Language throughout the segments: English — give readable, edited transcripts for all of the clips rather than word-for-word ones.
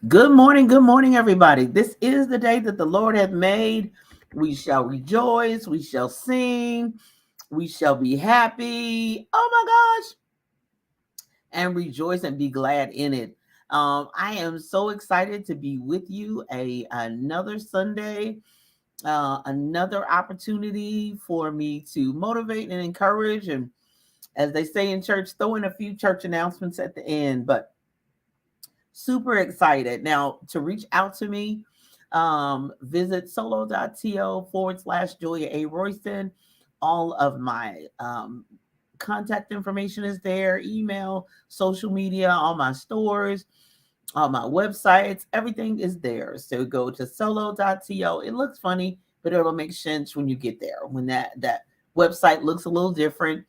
Good morning, everybody. This is the day that the Lord hath made. We shall rejoice, we shall sing, we shall be happy. Oh my gosh, and rejoice and be glad in it. I am so excited to be with you another Sunday, another opportunity for me to motivate and encourage. And as they say in church, throw in a few church announcements at the end. But super excited. Now, to reach out to me, visit solo.to/Julia A. Royston. All of my contact information is there, email, social media, all my stores, all my websites, everything is there. So go to solo.to. It looks funny, but it'll make sense when you get there. When that website looks a little different,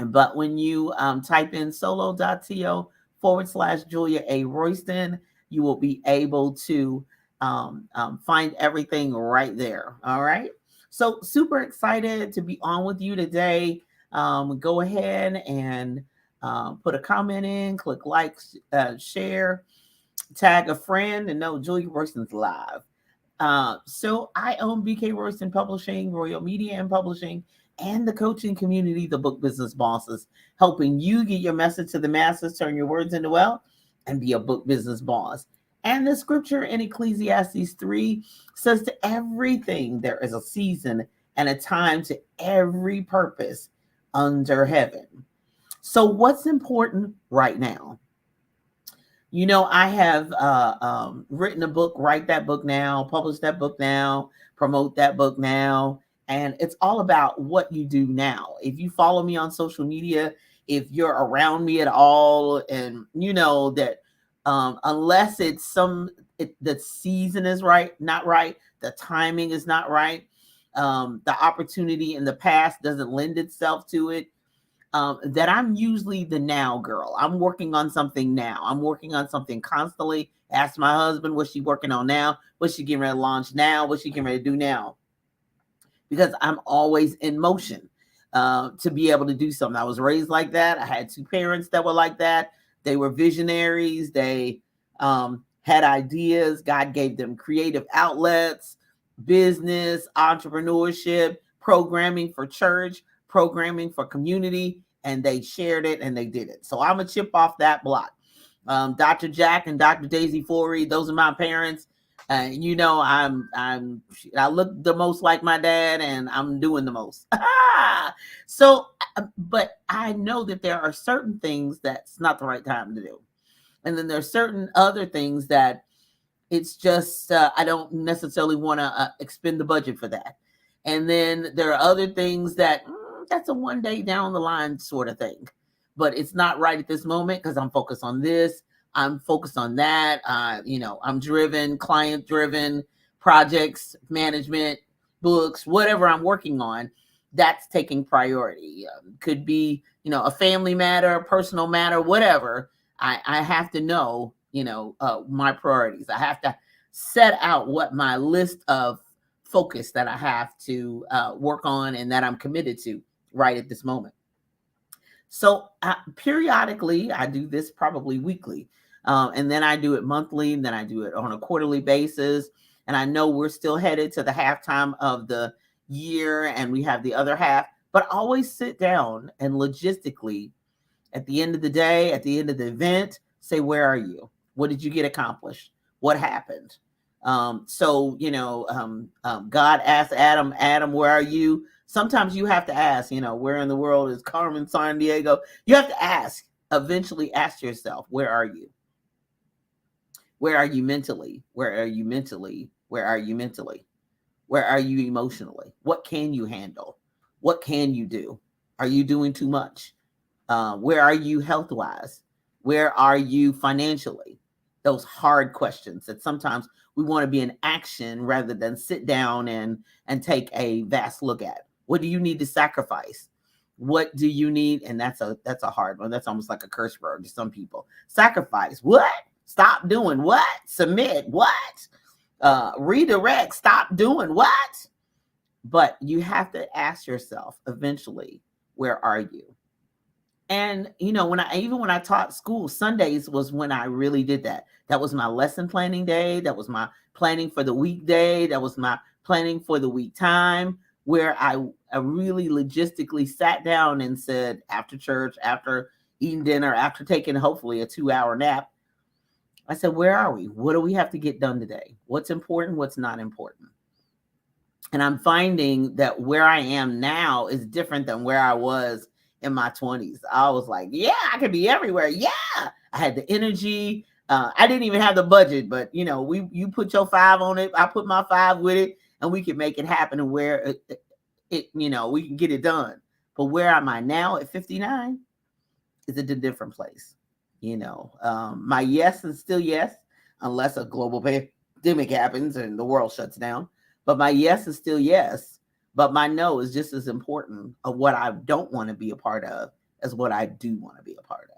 but when you type in solo.to/Julia A. Royston, you will be able to find everything right there. All right. So, super excited to be on with you today. Go ahead and put a comment in, click like, share, tag a friend, and know Julia Royston's live. So I own BK Royston Publishing, Royal Media and Publishing, and the coaching community, the Book Business Bosses, helping you get your message to the masses, turn your words into wealth, and be a book business boss. And the scripture in Ecclesiastes 3 says to everything there is a season and a time to every purpose under heaven. So what's important right now? I have written a book, write that book now, publish that book now, promote that book now. And it's all about what you do now. If you follow me on social media, if you're around me at all, and you know that unless the season is not right, the timing is not right, the opportunity in the past doesn't lend itself to it, that I'm usually the now girl. I'm working on something now. I'm working on something constantly. Ask my husband, what's she working on now? What's she getting ready to launch now? What's she getting ready to do now? Because I'm always in motion to be able to do something. I was raised like that. I had two parents that were like that. They were visionaries. They had ideas. God gave them creative outlets, business, entrepreneurship, programming for church, programming for community, and they shared it and they did it. So I'm a chip off that block. Dr. Jack and Dr. Daisy Forey, those are my parents. I look the most like my dad, and I'm doing the most. So, but I know that there are certain things that's not the right time to do, and then there's certain other things that it's just I don't necessarily want to expend the budget for that. And then there are other things that that's a one day down the line sort of thing, but it's not right at this moment because I'm focused on this. I'm focused on that. I'm driven, client driven, projects, management, books, whatever I'm working on. That's taking priority. Could be, a family matter, a personal matter, whatever. I have to know, my priorities. I have to set out what my list of focus that I have to work on and that I'm committed to right at this moment. So periodically, I do this probably weekly, and then I do it monthly, and then I do it on a quarterly basis. And I know we're still headed to the halftime of the year, and we have the other half. But always sit down and logistically, at the end of the day, at the end of the event, say, where are you? What did you get accomplished? What happened? God asked Adam, where are you? Sometimes you have to ask, where in the world is Carmen Sandiego? You have to eventually ask yourself, where are you? Where are you mentally? Where are you mentally? Where are you mentally? Where are you emotionally? What can you handle? What can you do? Are you doing too much? Where are you health wise? Where are you financially? Those hard questions that sometimes we want to be in action rather than sit down and take a vast look at. What do you need to sacrifice? What do you need? And that's a hard one. That's almost like a curse word to some people. Sacrifice what? Stop doing what? Submit what? Redirect. Stop doing what? But you have to ask yourself eventually, where are you? And when I taught school, Sundays was when I really did that. That was my lesson planning day. That was my planning for the weekday. That was my planning for the week time, where I really logistically sat down and said, after church, after eating dinner, after taking hopefully a 2-hour nap, I said, where are we? What do we have to get done today? What's important? What's not important? And I'm finding that where I am now is different than where I was in my 20s. I was like, yeah, I could be everywhere. Yeah. I had the energy. I didn't even have the budget, but you put your 5 on it. I put my 5 with it, and we can make it happen, and where we can get it done. But where am I now at 59 is a different place. My yes is still yes, unless a global pandemic happens and the world shuts down. But my yes is still yes. But my no is just as important of what I don't want to be a part of as what I do want to be a part of.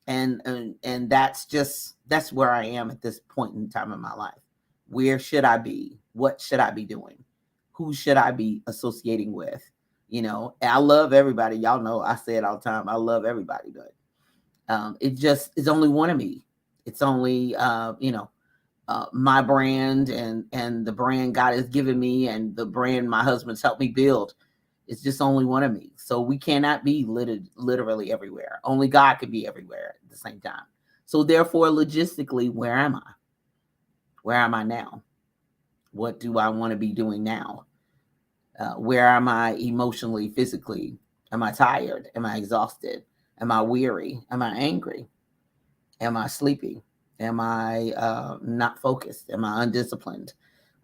And that's where I am at this point in time in my life. Where should I be? What should I be doing? Who should I be associating with? I love everybody. Y'all know I say it all the time. I love everybody, but it's only one of me. It's only my brand and the brand God has given me, and the brand my husband's helped me build. It's just only one of me. So we cannot be literally everywhere. Only God can be everywhere at the same time. So therefore, logistically, where am I? Where am I now? What do I want to be doing now? Where am I emotionally, physically? Am I tired? Am I exhausted? Am I weary? Am I angry? Am I sleepy? Am I not focused? Am I undisciplined?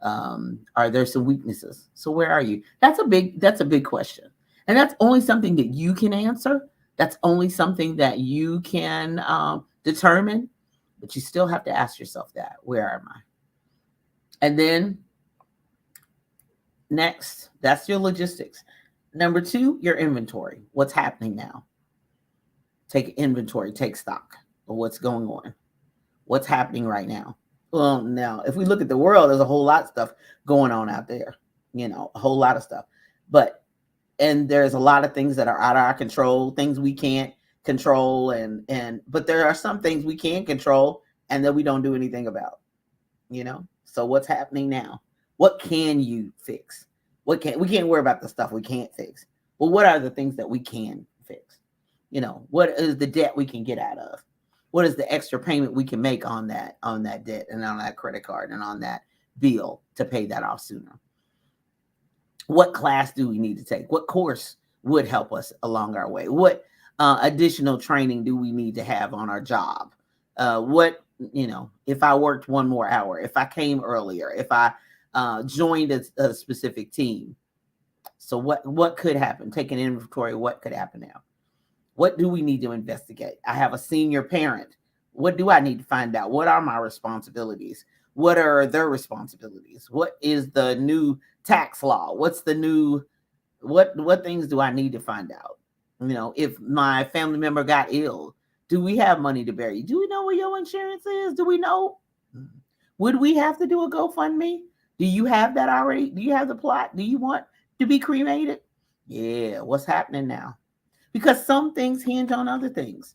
Are there some weaknesses? So where are you? That's a big question. And that's only something that you can answer. That's only something that you can determine. But you still have to ask yourself that. Where am I? And then next, that's your logistics. Number 2, your inventory. What's happening now? Take inventory, take stock of what's going on. What's happening right now? Well, now, if we look at the world, there's a whole lot of stuff going on out there, a whole lot of stuff. And there's a lot of things that are out of our control, things we can't control. But there are some things we can control and that we don't do anything about, So what's happening now? What can you fix? We can't worry about the stuff we can't fix. Well, what are the things that we can fix? What is the debt we can get out of? What is the extra payment we can make on that debt and on that credit card and on that bill to pay that off sooner? What class do we need to take? What course would help us along our way? What additional training do we need to have on our job? If I worked 1 more hour, if I came earlier, if I joined a specific team. So what could happen? Take an inventory. What could happen now? What do we need to investigate? I have a senior parent. What do I need to find out? What are my responsibilities? What are their responsibilities? What is the new tax law? What's the new, what things do I need to find out? If my family member got ill, do we have money to bury? Do we know what your insurance is? Do we know? Would we have to do a GoFundMe? Do you have that already? Do you have the plot? Do you want to be cremated? Yeah. What's happening now? Because some things hinge on other things.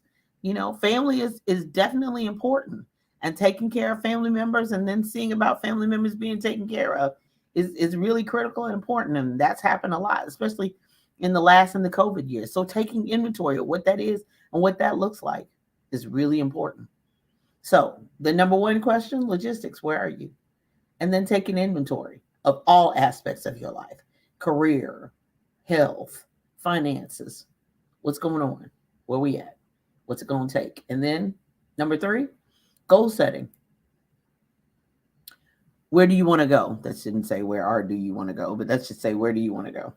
Family is definitely important, and taking care of family members and then seeing about family members being taken care of is really critical and important. And that's happened a lot, especially in the COVID years. So taking inventory of what that is and what that looks like is really important. So the number 1 question, logistics, where are you? And then taking inventory of all aspects of your life, career, health, finances. What's going on? Where we at? What's it going to take? And then number 3, goal setting. Where do you want to go? That shouldn't say where do you want to go, but that should say where do you want to go?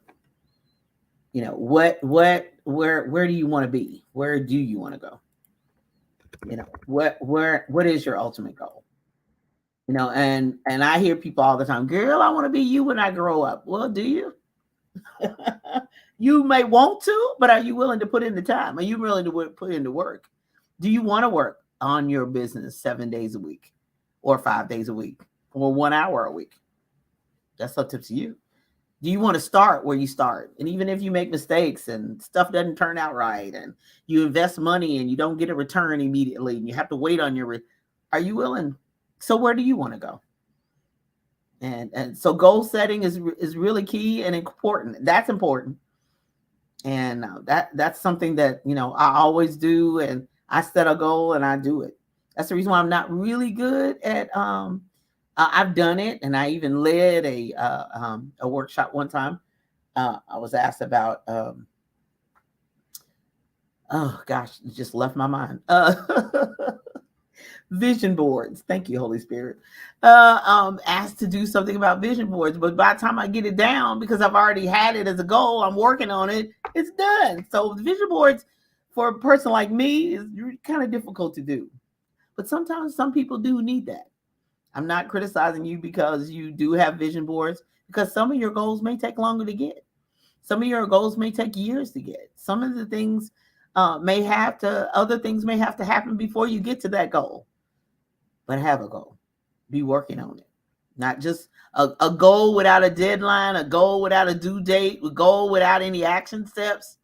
Where do you want to be? Where do you want to go? What is your ultimate goal? And I hear people all the time, girl, I want to be you when I grow up. Well, do you? You may want to, but are you willing to put in the time? Are you willing to put in the work? Do you want to work on your business 7 days a week or 5 days a week or 1 hour a week? That's up to you. Do you want to start where you start? And even if you make mistakes and stuff doesn't turn out right, and you invest money and you don't get a return immediately, and you have to wait on are you willing? So where do you want to go? And so goal setting is really key and important. That's important. And that's something that, I always do. And I set a goal and I do it. That's the reason why I'm not really good at, I've done it. And I even led a workshop one time. I was asked about, oh gosh, it just left my mind. Vision boards. Thank you, Holy Spirit. Asked to do something about vision boards, but by the time I get it down, because I've already had it as a goal, I'm working on it, it's done. So vision boards for a person like me is kind of difficult to do. But sometimes some people do need that. I'm not criticizing you because you do have vision boards, because some of your goals may take longer to get. Some of your goals may take years to get. Some of the things other things may have to happen before you get to that goal. But have a goal. Be working on it. Not just a goal without a deadline, a goal without a due date, a goal without any action steps,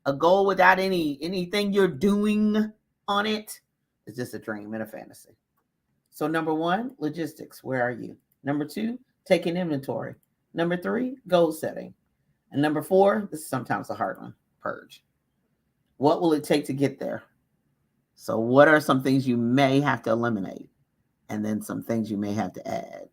a goal without anything you're doing on it. It's just a dream and a fantasy. So number 1, logistics. Where are you? Number 2, taking inventory. Number 3, goal setting. And number 4, this is sometimes a hard one, purge. What will it take to get there? So what are some things you may have to eliminate? And then some things you may have to add.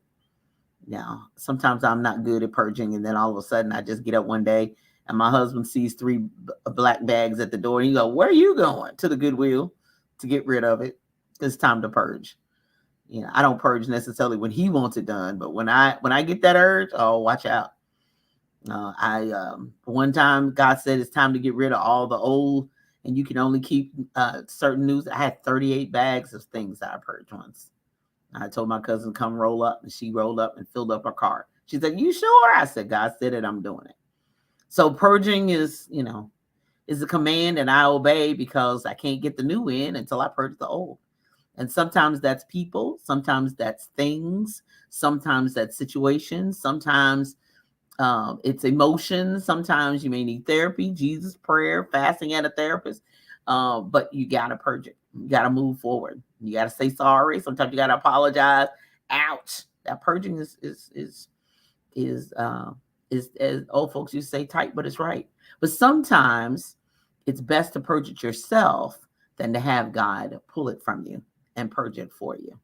Now, sometimes I'm not good at purging, and then all of a sudden I just get up one day and my husband sees 3 black bags at the door, and he goes, "Where are you going?" To the Goodwill to get rid of it. It's time to purge. I don't purge necessarily when he wants it done, but when I get that urge, oh, watch out. One time God said it's time to get rid of all the old, and you can only keep certain news. I had 38 bags of things that I purged once. I told my cousin, come roll up, and she rolled up and filled up her car. She said, "You sure?" I said, "God said it, I'm doing it." So purging is a command, and I obey, because I can't get the new in until I purge the old. And sometimes that's people, sometimes that's things, sometimes that's situations, sometimes it's emotions. Sometimes you may need therapy, Jesus, prayer, fasting, and a therapist. But you got to purge it. You got to move forward. You got to say sorry. Sometimes you got to apologize. Ouch. That purging is as old folks used to say, tight, but it's right. But sometimes it's best to purge it yourself than to have God pull it from you and purge it for you.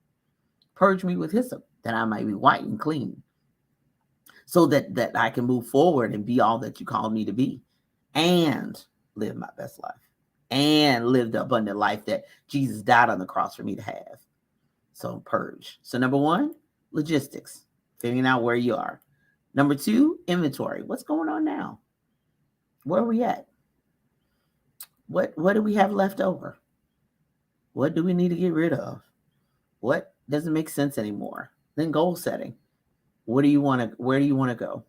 Purge me with hyssop, that I might be white and clean, so that I can move forward and be all that you called me to be, and live my best life, and live the abundant life that Jesus died on the cross for me to have. So purge. So number 1, logistics, figuring out where you are. Number 2, inventory. What's going on now? Where are we at? What do we have left over? What do we need to get rid of? What doesn't make sense anymore? Then goal setting. Where do you want to go?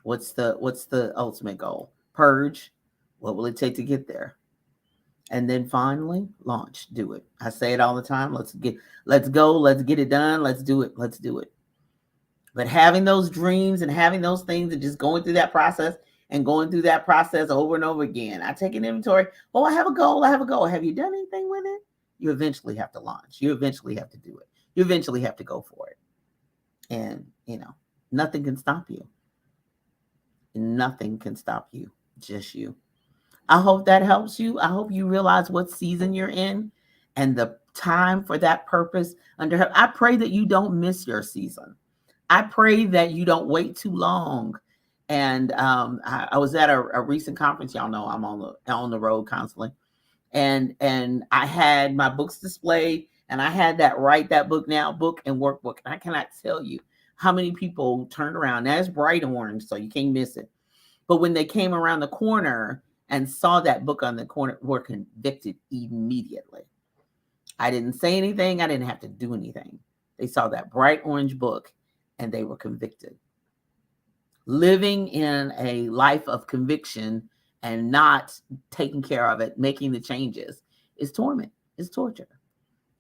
What's the ultimate goal? Purge. What will it take to get there? And then finally, launch. Do it. I say it all the time. Let's go. Let's get it done. Let's do it. Let's do it. But having those dreams and having those things and just going through that process over and over again. I take an inventory. Oh, I have a goal. Have you done anything with it? You eventually have to launch. You eventually have to do it. You eventually have to go for it. And, nothing can stop you. Nothing can stop you. Just you. I hope that helps you. I hope you realize what season you're in and the time for that purpose under her. I pray that you don't miss your season. I pray that you don't wait too long. And I was at a recent conference. Y'all know I'm on the road constantly. And I had my books displayed, and I had that Write That Book Now book and workbook. And I cannot tell you how many people turned around. Now it's bright orange, so you can't miss it. But when they came around the corner and saw that book on the corner, were convicted immediately. I didn't say anything. I didn't have to do anything. They saw that bright orange book and they were convicted. Living in a life of conviction and not taking care of it, making the changes, is torment, is torture.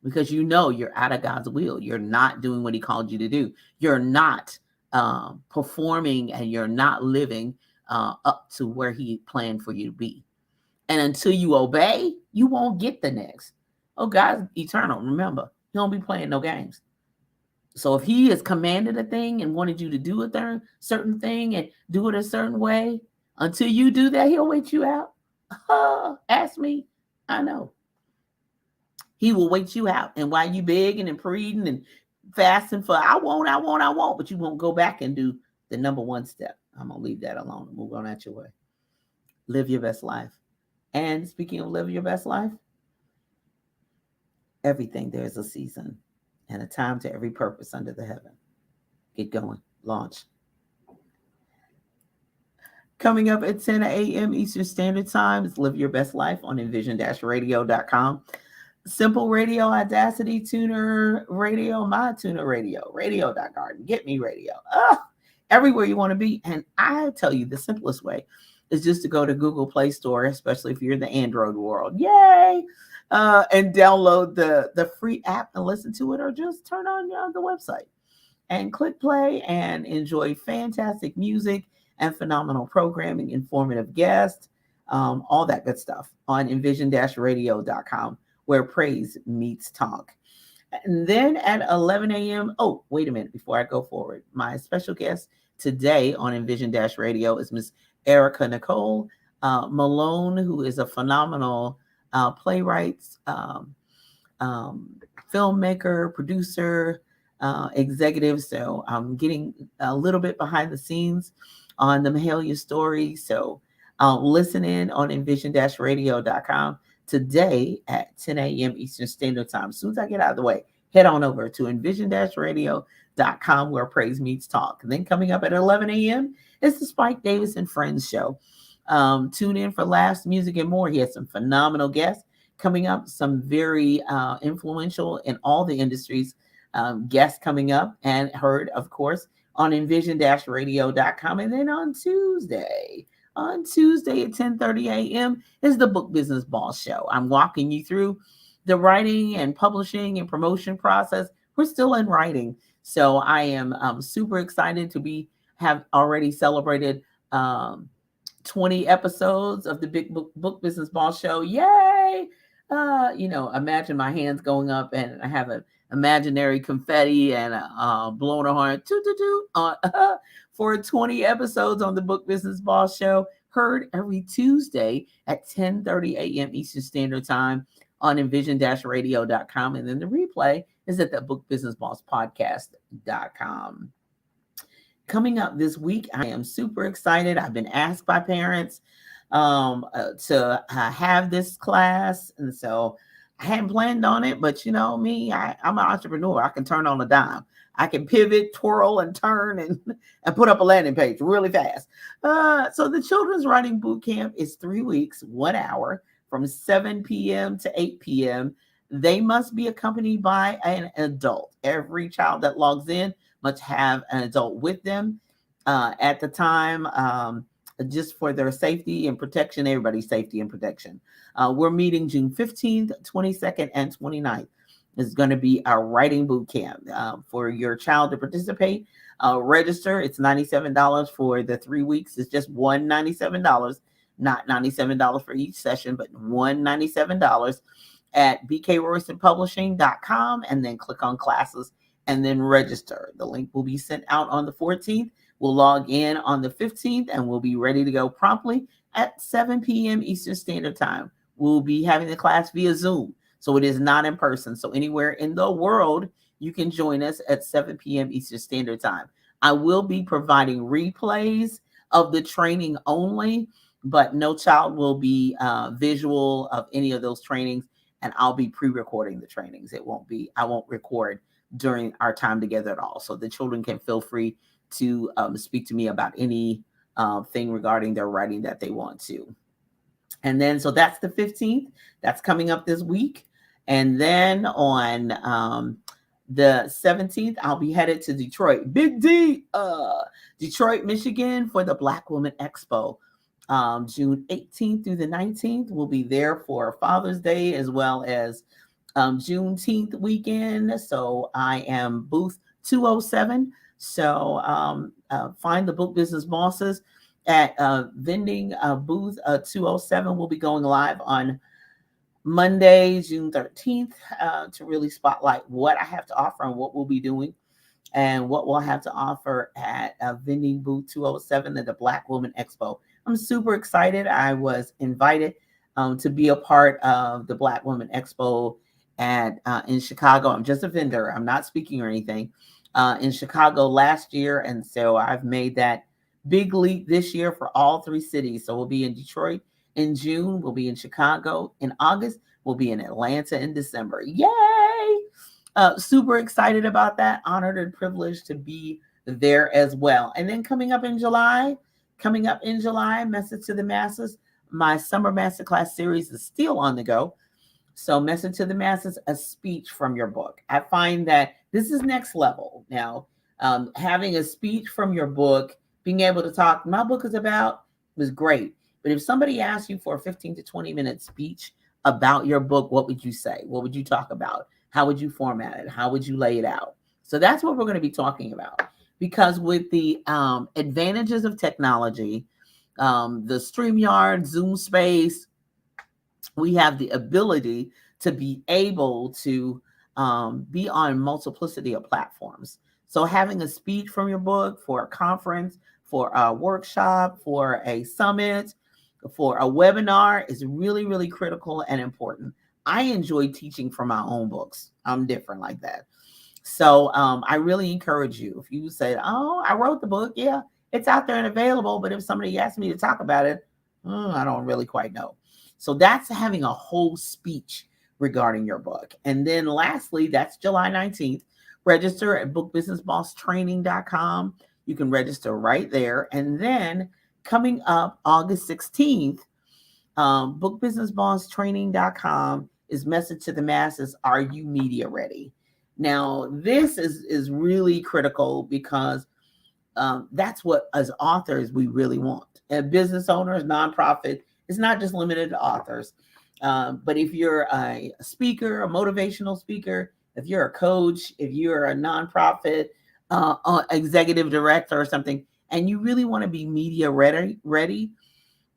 Because you're out of God's will. You're not doing what he called you to do. You're not performing and you're not living up to where he planned for you to be. And until you obey, you won't get the next. Oh, God's eternal. Remember, he don't be playing no games. So if he has commanded a thing and wanted you to do a certain thing and do it a certain way, until you do that, he'll wait you out. Ask me. I know. He will wait you out. And while you begging and pleading and fasting for, I won't, but you won't go back and do the number one step. I'm going to leave that alone and move on out your way. Live your best life. And speaking of living your best life, everything, there's a season and a time to every purpose under the heaven. Get going. Launch. Coming up at 10 a.m. Eastern Standard Time is Live Your Best Life on envision-radio.com. Simple Radio, Audacity, Tuner Radio, My Tuner Radio, Radio.garden, Get Me Radio. Everywhere you want to be. And I tell you, the simplest way is just to go to Google Play Store, especially if you're in the Android world. Yay! And download the free app and listen to it, or just turn on the website and click play and enjoy fantastic music and phenomenal programming, informative guests, all that good stuff on envision-radio.com, where praise meets talk. And then at 11 a.m., oh, wait a minute, before I go forward, my special guest today on Envision-Radio is Miss Erica Nicole Malone, who is a phenomenal playwright, filmmaker, producer, executive. So I'm getting a little bit behind the scenes on the Mahalia story. So listen in on envision-radio.com today at 10 a.m. Eastern Standard Time. As soon as I get out of the way, head on over to envision-radio.com, where praise meets talk. And then coming up at 11 a.m. is the Spike Davis and Friends show. Tune in for laughs, music, and more. He has some phenomenal guests coming up, some very influential in all the industries guests coming up, and heard, of course, on envision-radio.com. And then on Tuesday at 10:30 a.m. is the Book Business Boss Show. I'm walking you through the writing and publishing and promotion process. We're still in writing. So I am super excited to have already celebrated 20 episodes of the Big Book Business Boss Show. Yay! Imagine my hands going up and I have an imaginary confetti and blowing a horn for 20 episodes on the Book Business Boss Show, heard every Tuesday at 10:30 a.m. Eastern Standard Time on envision-radio.com. And then the replay is at the bookbusinessbosspodcast.com. Coming up this week, I am super excited. I've been asked by parents to have this class. And so I hadn't planned on it, but you know me, I'm an entrepreneur. I can turn on a dime. I can pivot, twirl, and turn and put up a landing page really fast. So the Children's Writing Boot Camp is 3 weeks, 1 hour, from 7 p.m. to 8 p.m. They must be accompanied by an adult. Every child that logs in must have an adult with them at the time, just for their safety and protection, everybody's safety and protection. We're meeting June 15th, 22nd, and 29th. Is going to be our writing boot camp for your child to participate. Register. It's $97 for the 3 weeks. It's just $197, not $97 for each session, but $197 at bkroystonpublishing.com, and then click on classes and then register. The link will be sent out on the 14th. We'll log in on the 15th, and we'll be ready to go promptly at 7 p.m. Eastern Standard Time. We'll be having the class via Zoom, so it is not in person. So anywhere in the world, you can join us at 7 p.m. Eastern Standard Time. I will be providing replays of the training only, but no child will be visual of any of those trainings, and I'll be pre-recording the trainings. I won't record during our time together at all. So the children can feel free to speak to me about any thing regarding their writing that they want to. And then, so that's the 15th. That's coming up this week. And then on the 17th, I'll be headed to Detroit. Big D, Detroit, Michigan, for the Black Woman Expo. June 18th through the 19th. We'll be there for Father's Day as well as Juneteenth weekend. So I am booth 207 So find the Book Business Bosses at vending booth 207. We'll be going live on Monday, June 13th, to really spotlight what I have to offer and what we'll be doing and what we'll have to offer at vending booth 207 at the Black Woman Expo. I'm super excited. I was invited to be a part of the Black Woman Expo in Chicago. I'm just a vendor. I'm not speaking or anything. In Chicago last year, and so I've made that big leap this year for all three cities. So we'll be in Detroit in June, we'll be in Chicago in August, we'll be in Atlanta in December. Yay! Super excited about that. Honored and privileged to be there as well. And then coming up in July, Message to the Masses, my summer masterclass series is still on the go. So Message to the Masses, a speech from your book. I find that this is next level. Now, having a speech from your book, being able to talk, my book is about, was great. But if somebody asks you for a 15 to 20 minute speech about your book, what would you say? What would you talk about? How would you format it? How would you lay it out? So that's what we're going to be talking about. Because with the advantages of technology, the StreamYard, Zoom Space, we have the ability to be able to be on multiplicity of platforms. So having a speech from your book for a conference, for a workshop, for a summit, for a webinar is really, really critical and important. I enjoy teaching from my own books. I'm different like that. So I really encourage you. If you say, oh, I wrote the book, yeah, it's out there and available. But if somebody asks me to talk about it, I don't really quite know. So that's having a whole speech regarding your book. And then lastly, that's July 19th. Register at bookbusinessbosstraining.com. You can register right there. And then coming up August 16th, bookbusinessbosstraining.com is Message to the Masses. Are you media ready? Now, this is really critical because that's what, as authors, we really want. And business owners, nonprofit, it's not just limited to authors. But if you're a speaker, a motivational speaker, if you're a coach, if you're a nonprofit executive director or something, and you really want to be media ready,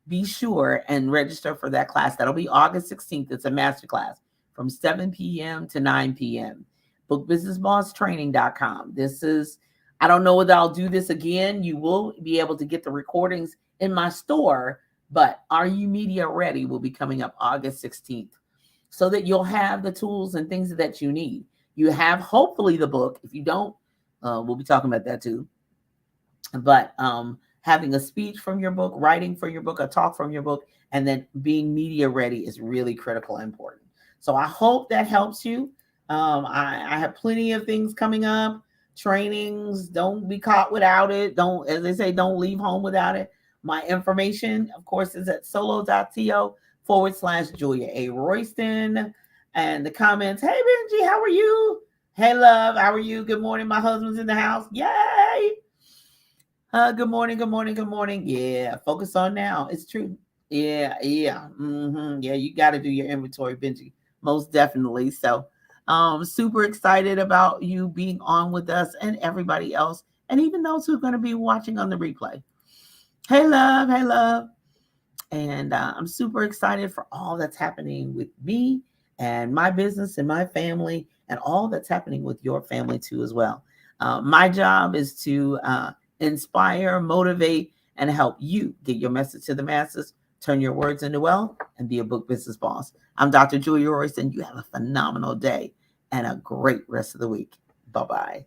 be sure and register for that class. That'll be August 16th. It's a masterclass from 7 p.m. to 9 p.m. bookbusinessbosstraining.com. This is, I don't know whether I'll do this again. You will be able to get the recordings in my store, but Are You Media Ready will be coming up August 16th so that you'll have the tools and things that you need. You have hopefully the book. If you don't, we'll be talking about that too. But having a speech from your book, writing for your book, a talk from your book, and then being media ready is really critical and important. So I hope that helps you. I have plenty of things coming up, trainings. Don't be caught without it. Don't, as they say, don't leave home without it. My information, of course, is at solo.to/Julia A. Royston. And the comments, hey, Benji, how are you? Hey, love, how are you? Good morning. My husband's in the house. Yay. Good morning. Yeah, focus on now. It's true. Yeah. Yeah, you got to do your inventory, Benji. Most definitely. So super excited about you being on with us and everybody else, and even those who are going to be watching on the replay. Hey, love. And I'm super excited for all that's happening with me and my business and my family and all that's happening with your family too as well. My job is to inspire, motivate, and help you get your message to the masses, turn your words into wealth, and be a book business boss. I'm Dr. Julia Royston. You have a phenomenal day and a great rest of the week. Bye-bye.